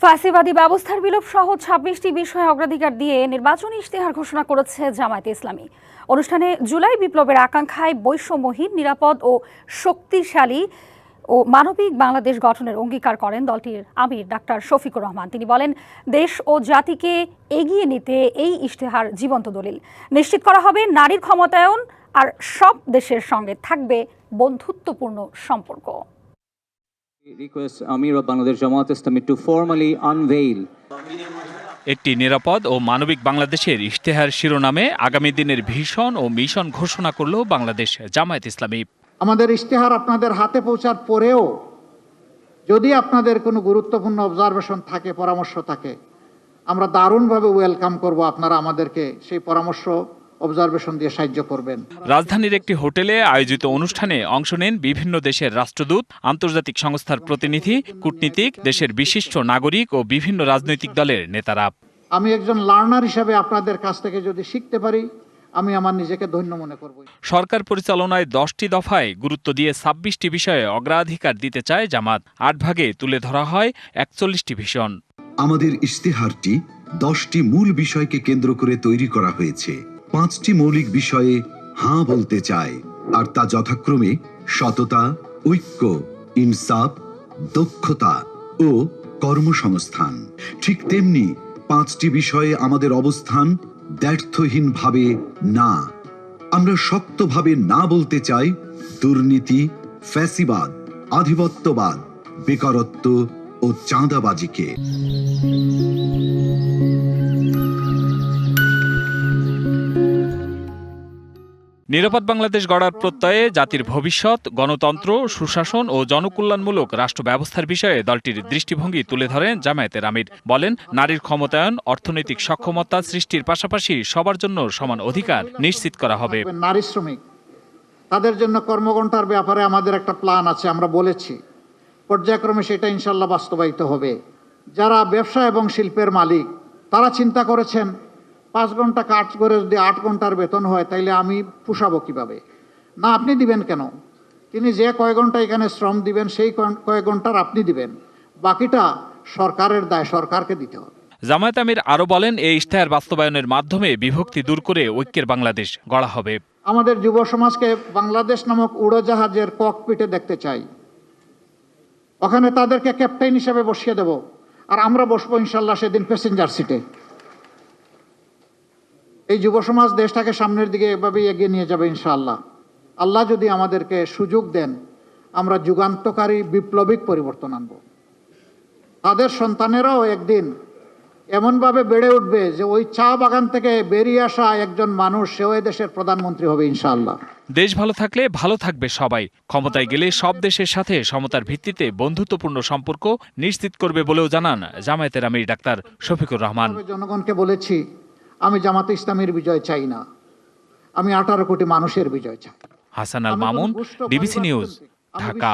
ফাঁসিবাদী ব্যবস্থার বিলোপ সহ ২৬টি বিষয়ে অগ্রাধিকার দিয়ে নির্বাচনী ইশতেহার ঘোষণা করেছে জামায়াতে ইসলামী। অনুষ্ঠানে জুলাই বিপ্লবের আকাঙ্ক্ষায় বৈষম্যহীন, নিরাপদ ও শক্তিশালী ও মানবিক বাংলাদেশ গঠনের অঙ্গীকার করেন দলটির আমির ডাক্তার শফিকুর রহমান। তিনি বলেন, দেশ ও জাতিকে এগিয়ে নিতে এই ইশতেহার জীবন্ত দলিল। নিশ্চিত করা হবে নারীর ক্ষমতায়ন, আর সব দেশের সঙ্গে থাকবে বন্ধুত্বপূর্ণ সম্পর্ক। Request Amir of Bangladesh Jamaat Islami to formally unveil একটি নিরাপদ ও মানবিক বাংলাদেশের ইশতেহার শিরোনামে আগামী দিনের ভিশন ও মিশন ঘোষণা করল বাংলাদেশ জামায়াত ইসলামী। আমাদের ইশতেহার আপনাদের হাতে পৌঁছার পরেও যদি আপনাদের কোনো গুরুত্বপূর্ণ অবজারভেশন থাকে, পরামর্শ থাকে, আমরা দারুণভাবে ওয়েলকাম করব। আপনারা আমাদেরকে সেই পরামর্শ অবজারভেশন দিয়ে সাহায্য করবেন। রাজধানীর একটি হোটেলে আয়োজিত অনুষ্ঠানে অংশ নেন বিভিন্ন দেশের রাষ্ট্রদূত, আন্তর্জাতিক সংস্থার প্রতিনিধি, কূটনীতিক, দেশের বিশিষ্ট নাগরিক ও বিভিন্ন রাজনৈতিক দলের নেতারা। আমি একজন লার্নার হিসেবে আপনাদের কাছ থেকে যদি শিখতে পারি, আমি আমার নিজেকে ধন্য মনে করব। সরকার পরিচালনায় 10টি দফায় গুরুত্ব দিয়ে 26টি বিষয়ে অগ্রাধিকার দিতে চায় জামাত। 8 ভাগে তুলে ধরা হয় 41টি ভিশন। আমাদের ইশতেহারটি 10টি মূল বিষয়কে কেন্দ্র করে তৈরি করা হয়েছে। 5টি মৌলিক বিষয়ে হাঁ বলতে চায়, আর তা যথাক্রমে সততা, ঐক্য, ইনসাফ, দক্ষতা ও কর্মসংস্থান। ঠিক তেমনি 5টি বিষয়ে আমাদের অবস্থান দ্ব্যর্থহীনভাবে না। আমরা শক্তভাবে না বলতে চাই দুর্নীতি, ফ্যাসিবাদ, আধিপত্যবাদ, বেকারত্ব ও চাঁদাবাজিকে। নিরাপদ বাংলাদেশ গড়ার প্রত্যয়ে জাতির ভবিষ্যৎ, গণতন্ত্র, সুশাসন ও জনকল্যাণমূলক রাষ্ট্র ব্যবস্থার বিষয়ে দলটির দৃষ্টিভঙ্গি তুলে ধরেন জামায়াতের আমির। বলেন, নারীর ক্ষমতায়ন, অর্থনৈতিক সক্ষমতা সৃষ্টির পাশাপাশি সবার জন্য সমান অধিকার নিশ্চিত করা হবে। নারী শ্রমিক, তাদের জন্য কর্মঘণ্টার ব্যাপারে আমাদের একটা প্ল্যান আছে, আমরা বলেছি পর্যায়ক্রমে সেটা ইনশাল্লাহ বাস্তবায়িত হবে। যারা ব্যবসা এবং শিল্পের মালিক, তারা চিন্তা করেছেন 5 ঘন্টা কাজ করে যদি 8 ঘন্টার বেতন হয়, তাইলে আমি পোষাবো কিভাবে? না, আপনি দিবেন কেন? তিনি যে কয় ঘন্টা এখানে শ্রম দিবেন, সেই কয়েক ঘন্টার আপনি দিবেন, বাকিটা সরকারের দায়, সরকারকে দিতে হবে। জামায়াত আমির আরও বলেন, এই ইশতেহার বাস্তবায়নের মাধ্যমে বিভক্তি দূর করে ঐক্যের বাংলাদেশ গড়া হবে। আমাদের যুব সমাজকে বাংলাদেশ নামক উড়োজাহাজের ককপিটে দেখতে চাই। ওখানে তাদেরকে ক্যাপ্টেন হিসেবে বসিয়ে দেব, আর আমরা বসবো ইনশাল্লাহ সেদিন প্যাসেঞ্জার সিটে। এই যুব সমাজ দেশটাকে সামনের দিকে এভাবেই এগিয়ে নিয়ে যাবে ইনশাআল্লাহ। আল্লাহ যদি আমাদেরকে সুযোগ দেন, আমরা যুগান্তকারী বিপ্লবিক পরিবর্তন আনব। তাদের সন্তানেরাও একদিন এমনভাবে বেড়ে উঠবে যে ওই চা বাগান থেকে বেরিয়ে আসা একজন মানুষ, সেও দেশের প্রধানমন্ত্রী হবে ইনশাআল্লাহ। দেশ ভালো থাকলে ভালো থাকবে সবাই। ক্ষমতায় গেলে সব দেশের সাথে সমতার ভিত্তিতে বন্ধুত্বপূর্ণ সম্পর্ক নিশ্চিত করবে বলেও জানান জামায়াতের আমির ডাক্তার শফিকুর রহমান। জনগণকে বলেছি, আমি জামাতে ইসলামীর বিজয় চাই না, আমি 18 কোটি মানুষের বিজয় চাই। Hasan Al Mamun, DBC news, Dhaka.